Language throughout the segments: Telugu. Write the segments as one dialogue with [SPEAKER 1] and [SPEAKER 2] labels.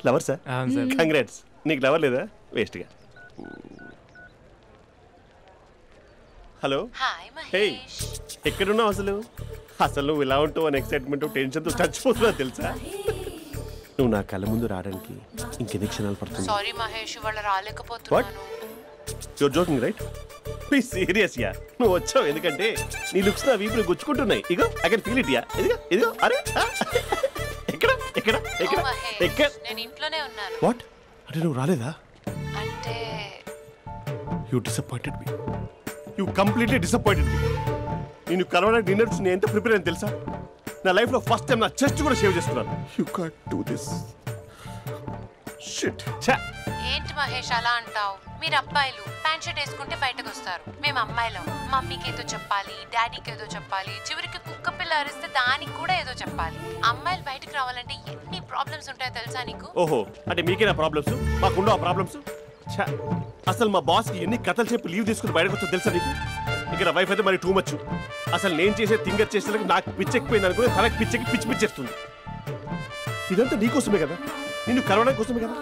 [SPEAKER 1] Lover sir congrats. నీకు లవర్ లేదా? వేస్ట్గా. హలో. హే, ఎక్కడున్నావు అసలు? అసలు నువ్వు ఇలా ఉంటావు అని ఎక్సైట్మెంట్ టెన్షన్తో చచ్చిపోతున్నా తెలుసా? నువ్వు నా కళ్ళ ముందు రావడానికి ఇంకెన్ని క్షణాలు పడుతుంది?
[SPEAKER 2] సారీ మహేష్, వాళ్ళు రాలేకపోతున్నాను.
[SPEAKER 1] You're joking right? Be serious yeah. నువ్వు వచ్చావు ఎందుకంటే నీ లుక్స్ నా వీపుని గుచ్చుకుంటున్నాయి. ఇగో I can feel it yeah. ఇదిగో ఇదిగో. అరే ఎక్కడ ఎక్కడ ఎక్కడ ఎక్కడ?
[SPEAKER 2] నేను ఇంట్లోనే ఉన్నాను.
[SPEAKER 1] వాట్ అంటే నువ్వు రాలేదా?
[SPEAKER 2] అంటే
[SPEAKER 1] you disappointed me. You completely disappointed me. నేను కరోనా డిన్నర్స్ నేను ఎంత ప్రిపేర్ అని తెలుసా? నా లైఫ్లో ఫస్ట్ టైం నా చెస్ట్ కూడా సేవ్ చేస్తున్నాను. You can't do this. Shit.
[SPEAKER 2] ఏంటి మహేష్ అలా అంటావు? మీరు అబ్బాయిలు ప్యాంట్ షర్ట్ వేసుకుంటే బయటకు వస్తారు. మేము అమ్మాయిలం మమ్మీకి ఏదో చెప్పాలి, డాడీకి ఏదో చెప్పాలి, చివరికి కుక్క పిల్ల అరిస్తే దానికి కూడా ఏదో చెప్పాలి. అమ్మాయిలు బయటకు రావాలంటే ఎన్ని ప్రాబ్లమ్స్ ఉంటాయో తెలుసా నీకు?
[SPEAKER 1] ఓహో, అంటే మీకేనా ప్రాబ్లమ్స్? మాకుండా ఆ ప్రాబ్లమ్స్? అసలు మా బాస్కి ఎన్ని కథలు చెప్పి లీవ్ తీసుకుని బయటకు వచ్చా తెలుసా నీకు? ఇక్కడ వైఫ్ అయితే మరి టూ మచ్. అసలు నేను చేసే థింగర్ చేసేందుకు నాకు పిచ్చెక్కిపోయింది అనుకుని తనకి పిచ్చెక్కి పిచ్చి పిచ్చేస్తుంది. ఇదంతా నీకోసమే కదా, నిన్ను కరోనా కోసమే కదా.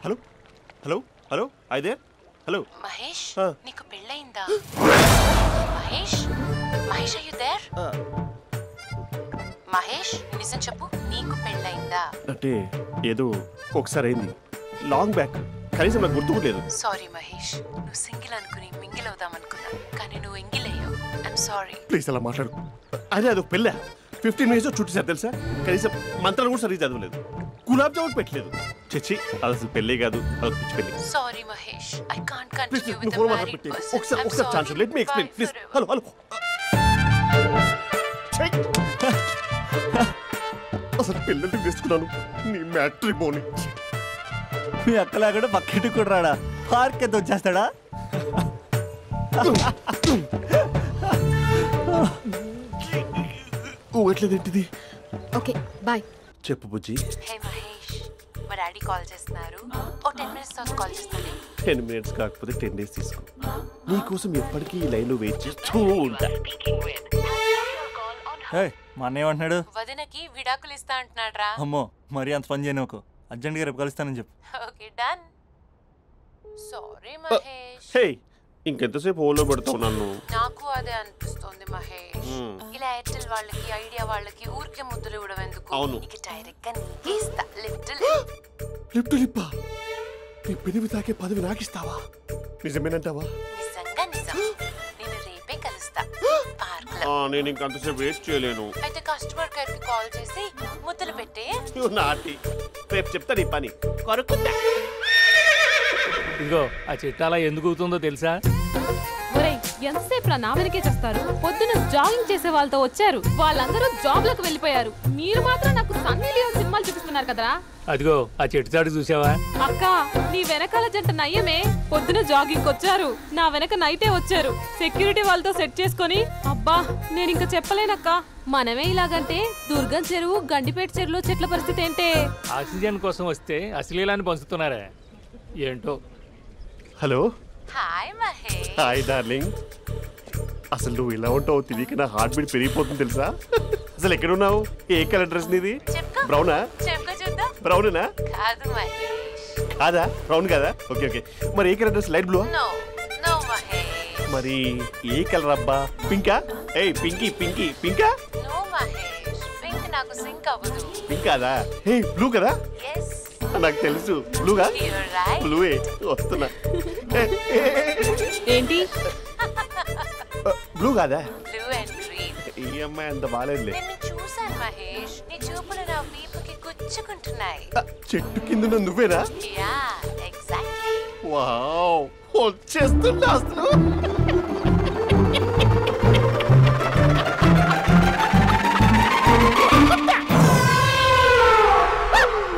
[SPEAKER 1] హలో హలో హలో అయితే హలో
[SPEAKER 2] మహేష్, నీకు పెళ్ళయిందా? Mahesh Mahesh are you there? Mahesh నిజం చెప్పు, నీకు పెళ్ళయిందా?
[SPEAKER 1] అంటే ఏదో ఒకసారి అయింది, లాంగ్ బ్యాక్, కనీసం నాకు గుర్తు లేదు.
[SPEAKER 2] సారీ మహేష్, నువ్వు సింగిల్ అనుకుని మింగిల్ అవుదాం అనుకున్నా, కానీ నువ్వు ఎంగిల్ అయ్యావు. I'm sorry.
[SPEAKER 1] ప్లీజ్ అలా మాట్లాడు. అదే అదొక పెళ్ళ 15 minutes చుట్టేసారు తెలుసా? కనీసం మంత్రాలు కూడా సరిగ్గా చదవలేదు, గులాబ్ జామున్ పెట్టలేదు. చచ్చి, అది అసలు పెళ్ళే కాదు, అదొక పిచ్చి పెళ్ళి.
[SPEAKER 2] Sorry Mahesh, I can't continue with the married person.
[SPEAKER 1] ఒకసారి chance let me explain please. Hello hello. అసలు పిల్లల్ని వేసుకున్నాను నీ మ్యాట్రిమోని.
[SPEAKER 3] మీ అక్కలా కూడా పక్కింటి కూడా రాడా? పార్క్ ఎంత వచ్చేస్తాడా?
[SPEAKER 1] ఎట్లేదేంటిది?
[SPEAKER 4] Okay bye.
[SPEAKER 1] చెప్పు బుజ్జి.
[SPEAKER 2] హే మహేష్, మా డాడీ కాల్ చేస్తున్నారు. ఓ 10 minutes తర్వాత కాల్ చేస్తాను.
[SPEAKER 1] 10 minutes కాకపోతే 10 days తీసుకో. నీకోసం ఎప్పటికీ ఈ లైన్లో వెయిట్ చేస్తూ ఉంటా.
[SPEAKER 3] మా అన్న ఏమంటున్నాడు?
[SPEAKER 2] వదినకి విడాకులు ఇస్తా అంటున్నాడు రా.
[SPEAKER 3] అమ్మో, మరీ అంత పని చేయను. ఒక అర్జెంట్గా రేపు కలుస్తానని చెప్పు.
[SPEAKER 2] Okay done. సారీ మహేష్.
[SPEAKER 1] హే, ఇంకెంతసేపు హోల్లో పెడతావు నన్ను?
[SPEAKER 2] నాకు అదే అనిపిస్తుంది మహేష్. ఇలా ఎయిర్టెల్ వాళ్ళకి, ఐడియా వాళ్ళకి ఊరికే ముద్దులు ఇవ్వడం ఎందుకు?
[SPEAKER 1] అవును,
[SPEAKER 2] ఇక డైరెక్ట్ గా నీకే ఇస్తా. లిఫ్ట్
[SPEAKER 1] లిప్పా. నీ పెనివి తాకే పదవి నాకిస్తావా? నిజమేనంటావా?
[SPEAKER 2] నిజంగా నిజం. నేను రేపే కలుస్తా పార్క్ లో.
[SPEAKER 1] నేను ఇంకంతసేపు వెయిట్ చేయలేను.
[SPEAKER 2] అయితే కస్టమర్ కేర్ కి కాల్ చేసి ముద్దులు పెట్టే.
[SPEAKER 1] నాటి రేపు చెప్తా నీ పని. కొరుకుందా?
[SPEAKER 5] ఇదిగో ఆ చెట్టు అలా ఎందుకు అవుతుందో తెలుసా?
[SPEAKER 4] ఎంతసేపు నా వెనకే చేస్తారు? పొద్దున జాగింగ్ చేసే వాళ్ళతో వచ్చారు, వాళ్ళందరూ జాబ్ లకు వెళ్ళిపోయారు. మీరు మాత్రం నాకు సన్నీ లియోన్ సినిమాలు చూపిస్తున్నారు కదరా.
[SPEAKER 5] అదిగో ఆ చెట్టు చాటు చూసావా?
[SPEAKER 4] అక్క, నీ వెనకాల జంట నయ్యమే. పొద్దున జాగింగ్ వచ్చారు, నా వెనక నైటే వచ్చారు. సెక్యూరిటీ వాళ్ళతో సెట్ చేసుకొని, అబ్బా నేను ఇంకా చెప్పలేనక్క. మనమే ఇలాగంటే దుర్గం చెరువు, గండిపేట చెరువులో చెట్ల పరిస్థితి ఏంటే?
[SPEAKER 5] ఆక్సిజన్ కోసం వస్తే అశ్లీలాన్ని పంచుతున్నారా ఏంటో.
[SPEAKER 1] Hello.
[SPEAKER 2] Hi Mahesh.
[SPEAKER 1] Hi darling. అసలు నువ్వు ఇలా ఉంటావు తిరిగి నా హార్ట్ బీట్ పెరిగిపోతుంది తెలుసా? అసలు ఎక్కడున్నావు? ఏ కలర్ డ్రెస్ నీది? బ్రౌనా? బ్రౌనేనా?
[SPEAKER 2] కాదు మహేష్.
[SPEAKER 1] కాదా? బ్రౌన్ కాదా? Okay okay. మరి ఏ colour dress? Light blue?
[SPEAKER 2] No no Mahesh.
[SPEAKER 1] మరి ఏ కలర్ అబ్బా? పింకా? ఏయ్ పింకీ పింకీ పింకా?
[SPEAKER 2] నో మహేష్, పింక్ నాకు సింక్ అవ్వదు.
[SPEAKER 1] పింక్ కాదా? ఏయ్ బ్లూ కదా?
[SPEAKER 2] yes.
[SPEAKER 1] నాకు తెలుసు బ్లూగా. బ్లూయే వస్తున్నా.
[SPEAKER 4] ఏంటి
[SPEAKER 1] బ్లూ కాదా?
[SPEAKER 2] Blue and green.
[SPEAKER 1] ఈ అమ్మాయి అంత బాలేదులే.
[SPEAKER 2] నేను చూసాను మహేష్, నీ చూపులు నా వీపుకి గుచ్చుకుంటున్నాయి.
[SPEAKER 1] చెట్టు కింద నువ్వేనా?
[SPEAKER 2] Yeah exactly.
[SPEAKER 1] వావ్, వచ్చేస్తున్నా అసలు.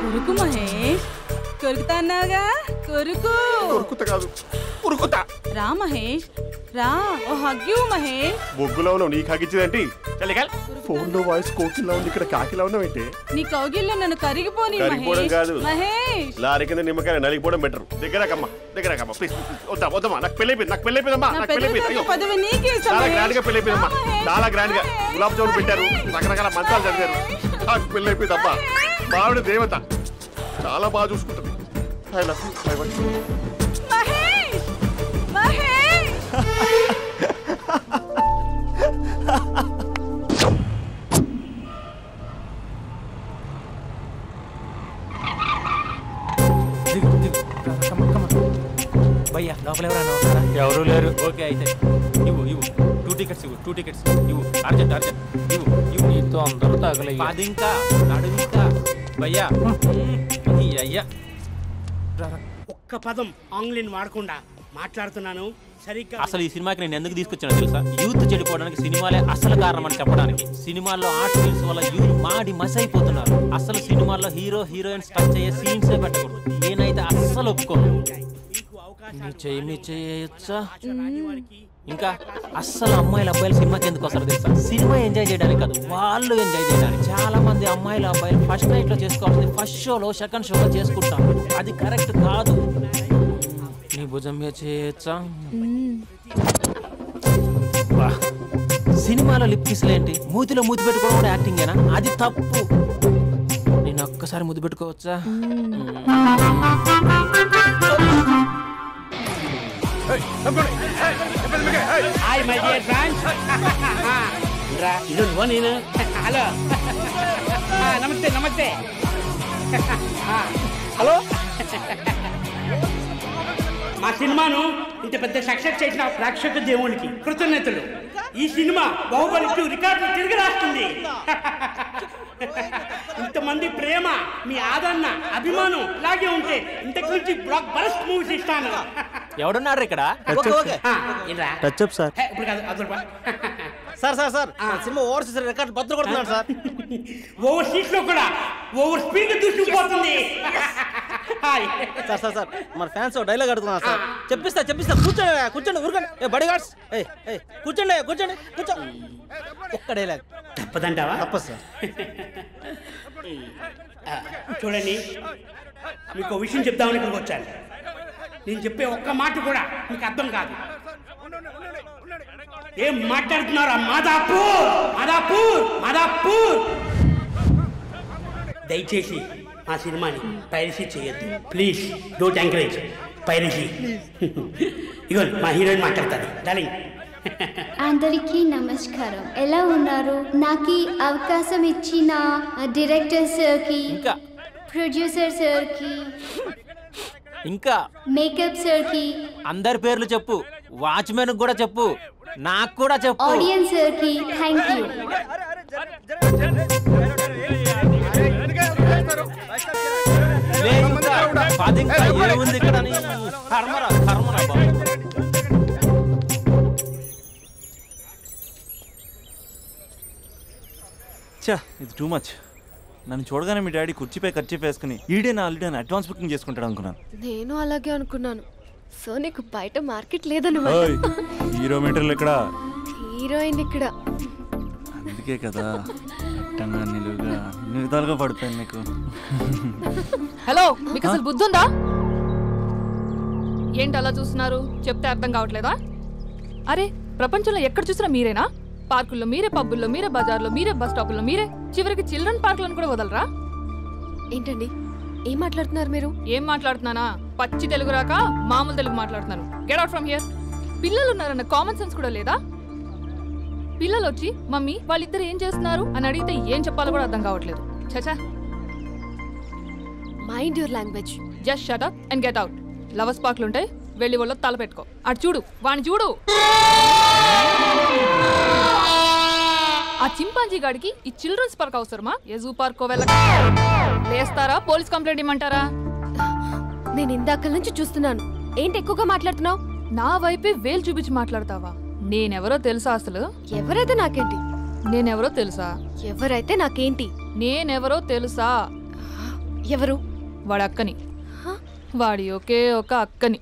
[SPEAKER 6] కొరుకు మహేష్, కొరుకుతా అన్నావుగా, కొరుకు.
[SPEAKER 1] కొరుకుతా కాదు, ఉరుకుతా.
[SPEAKER 6] రా మహేష్ రా, ఓ హగ్ యూ మహేష్.
[SPEAKER 1] బొగ్గులో ఉన్నావు, నీకు హగిచ్చేదేంటి? ఫోన్ లో వాయిస్ కోకిలా ఉంది, ఇక్కడ కాకిలా ఉన్నావేంటి?
[SPEAKER 6] నీ కౌగిల్లో నన్ను కరిగిపోని
[SPEAKER 1] కాదు
[SPEAKER 6] మహేష్.
[SPEAKER 1] లారీ కింద నిమ్మకాయ నలిగిపోవడం బెటర్. దగ్గరకమ్మా ప్లీజ్. వద్దమ్మా, నాకు పెళ్ళైపోయిందమ్మా. నాకు పెళ్ళైపోయింది. చాలా గ్రాండ్ గా పెళ్ళైపోయిందమ్మా, చాలా గ్రాండ్ గా. గులాబ్ జామున్ పెట్టారు, రకరకాల మంచాలు చదివారు. నాకు పెళ్ళైపోయిందమ్మా. మావిడ దేవత. చాలా బాగా చూసుకుంటుంది. I love you. I want you.
[SPEAKER 6] Mahesh Mahesh
[SPEAKER 7] భయ్యా లోపల ఎవరైనా ఉన్నారా?
[SPEAKER 5] ఎవరూ లేరు.
[SPEAKER 7] ఓకే అయితే ఇవ్వు 2 టికెట్స్ ఇవ్వు. 2 టికెట్స్ ఇవ్వు. అర్జెంట్ ఇవ్వు.
[SPEAKER 5] నీతో అందరూ తగలయ్యా.
[SPEAKER 7] అది ఇంకా నడుమింకా భయ్యా ఈ అయ్యా
[SPEAKER 8] ఒక్క పదం ఆంగ్లీని వాడకుండా మాట్లాడుతున్నాను సరిగ్గా.
[SPEAKER 7] అసలు ఈ సినిమాకి నేను ఎందుకు తీసుకొచ్చానో తెలుసా? యూత్ చెడిపోవడానికి సినిమాలే అసలు కారణం అని చెప్పడానికి. సినిమాల్లో ఆర్ట్ ఫిల్మ్స్ వల్ల యూత్ మాడి మసైపోతున్నారు. అసలు సినిమాల్లో హీరో హీరోయిన్స్ టచ్ అయ్యే సీన్సే పెట్టకూడదు. నేనైతే అస్సలు ఒప్పుకోను. మీ చేయొచ్చా? ఇంకా అస్సలు అమ్మాయిలు అబ్బాయిలు సినిమాకి ఎందుకు వస్తారు తెలుసా? సినిమా ఎంజాయ్ చేయడానికి కాదు, వాళ్ళు ఎంజాయ్ చేయడానికి. చాలా మంది అమ్మాయిలు అబ్బాయిలు ఫస్ట్ నైట్ లో చేసుకోవాల్సింది ఫస్ట్ షోలో సెకండ్ షోలో చేసుకుంటారు. అది కరెక్ట్ కాదు. నీ భుజం మీద చేయొచ్చా? సినిమాలో లిప్ కిస్లు ఏంటి? మూతిలో మూతి పెట్టుకోవడం కూడా యాక్టింగేనా? అది తప్పు. నేను ఒక్కసారి ముద్దు పెట్టుకోవచ్చా?
[SPEAKER 8] Hi my dear friends. ఇది నువ్వు నేను. హలో నమస్తే నమస్తే. హలో మా సినిమాను ఇంత పెద్ద సక్సెస్ చేసిన ప్రేక్షక దేవునికి కృతజ్ఞతలు. ఈ సినిమా బాహుబలి 2 రికార్డులు తిరిగి రాస్తుంది. ఇంతమంది ప్రేమ, మీ ఆదరణ, అభిమానం ఇలాగే ఉంటే ఇంతకు నుంచి బ్లాక్ బరస్ట్ మూవీస్ ఇస్తాను.
[SPEAKER 7] ఎవడున్నారు ఇక్కడ?
[SPEAKER 3] Touch up sir.
[SPEAKER 8] ఇప్పుడు కాదు అదొక
[SPEAKER 9] సార్ సినిమా ఓవర్సీస్ రికార్డ్ బద్దలు కొడుతున్నాడు సార్.
[SPEAKER 8] ఓవర్ సీట్ లో కూడా ఓవర్ స్పీడ్ దూసుకుపోతుంది.
[SPEAKER 9] సార్ మన ఫ్యాన్స్ డైలాగ్ అడుగుతున్నారు సార్. చెప్పిస్తా కూర్చోండి ఊరుకోండి. బడి గార్డ్స్ కూర్చోండి కూర్చో. ఒక్క డైలాగ్
[SPEAKER 8] తప్పదంటావా?
[SPEAKER 9] తప్పదు సార్.
[SPEAKER 8] చూడండి, మీకు ఒక విషయం చెప్దామని ఇక్కడికి వచ్చాను. నేను చెప్పే ఒక్క మాట కూడా మీకు అర్థం కాదు. ఏం మాట్లాడుతున్నారా? మాదాపూర్. దయచేసి మా సినిమాని పైరసీ చేయొద్దు ప్లీజ్. Don't encourage piracy. ఇగో మా హీరోయిన్ మాట్లాడతారు. డార్లింగ్.
[SPEAKER 10] అందరికీ నమస్కారం. ఎలా ఉన్నారు? నాకు ఈ అవకాశం ఇచ్చిన డైరెక్టర్ సార్కి, ప్రొడ్యూసర్ సార్కి,
[SPEAKER 7] ఇంకా
[SPEAKER 10] మేకప్ సార్కి,
[SPEAKER 7] అందరి పేర్లు చెప్పు. వాచ్మెన్ కూడా చెప్పు, నాకు కూడా చెప్పు.
[SPEAKER 10] ఆడియన్స్ సార్కి థ్యాంక్ యూ.
[SPEAKER 7] ఏముంది ఇక్కడ? కర్మరా బాబు.
[SPEAKER 3] ఇది టూ మచ్. నన్ను చూడగానే మీ డాడీ కుర్చీపై ఖర్చు వేసుకుని ఈడే నా ఆల్రెడీ అడ్వాన్స్ బుకింగ్ చేసుకుంటాడు అనుకున్నాను.
[SPEAKER 11] నేను అలాగే అనుకున్నాను. సో నీకు బయట మార్కెట్ లేదన్నమాట.
[SPEAKER 3] హీరో మీటర్లు ఇక్కడ,
[SPEAKER 11] హీరోయిన్ ఇక్కడ.
[SPEAKER 3] అందుకే కదా అట్టంగా నిలువుగా అన్ని విధాలుగా పడిపోయాను నీకు.
[SPEAKER 4] హలో, మీకు అసలు బుద్ధి ఉందా? ఏంటి అలా చూస్తున్నారు? చెప్తే అర్థం కావట్లేదా? అరే, ప్రపంచంలో ఎక్కడ చూసినా మీరేనా? పార్కుల్లో మీరే, పబ్బుల్లో మీరే, బజార్లో మీరే, బస్ స్టాపుల్లో మీరే, చివరికి చిల్డ్రన్ పార్కులను కూడా వదలరా?
[SPEAKER 11] ఏంటండి ఏం మాట్లాడుతున్నారు మీరు?
[SPEAKER 4] ఏం మాట్లాడుతున్నానా? పచ్చి తెలుగు రాక మామూలు తెలుగు మాట్లాడుతున్నాను. Get out from here. పిల్లలు ఉన్నారన్న కామన్ సెన్స్ కూడా లేదా? పిల్లలు వచ్చి మమ్మీ వాళ్ళిద్దరు ఏం చేస్తున్నారు అని అడిగితే ఏం చెప్పాలో కూడా అర్థం కావట్లేదు. చచా.
[SPEAKER 11] Mind your language.
[SPEAKER 4] Just shut up and get out. Lovers పార్క్లు ఉంటాయి, వెళ్ళి వాళ్ళ తల పెట్టుకో. అటు చూడు, వాణ్ణి చూడు. ఆ చింపాంజీ గాడికి ఈ చిల్డ్రన్స్ పార్క్ అవసరమా? ఏ జూ పార్క్ వెళ్ళక వేస్తారా? పోలీస్ కంప్లైంట్ ఇమ్మంటారా?
[SPEAKER 11] నేను ఇందాక నుంచి చూస్తున్నాను. ఏంటి ఎక్కువగా మాట్లాడుతున్నావు?
[SPEAKER 4] నా వైపే వేలు చూపించి మాట్లాడతావా? నేనెవరో తెలుసా? అసలు
[SPEAKER 11] ఎవరైతే నాకేంటి?
[SPEAKER 4] నేనెవరో తెలుసా?
[SPEAKER 11] ఎవరైతే నాకేంటి?
[SPEAKER 4] నేనెవరో తెలుసా?
[SPEAKER 11] ఎవరు?
[SPEAKER 4] వాడి అక్కని. వాడి ఒకే ఒక అక్కని.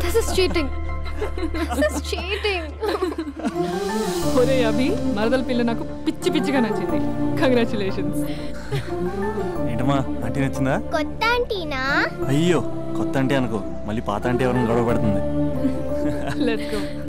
[SPEAKER 11] This is cheating. This is cheating.
[SPEAKER 4] ఒరే అభి, మరదల పిల్ల నాకు పిచ్చి పిచ్చిగా నచ్చింది. కంగ్రాచులేషన్స్.
[SPEAKER 3] ఏంటమ్మా ఆంటీ నచ్చిందా?
[SPEAKER 10] కొత్త ఆంటీనా?
[SPEAKER 3] అయ్యో, కొత్త అంటే అనుకో, మళ్ళీ పాత అంటే ఎవరైనా గొడవ పడుతుంది.
[SPEAKER 4] Let's go.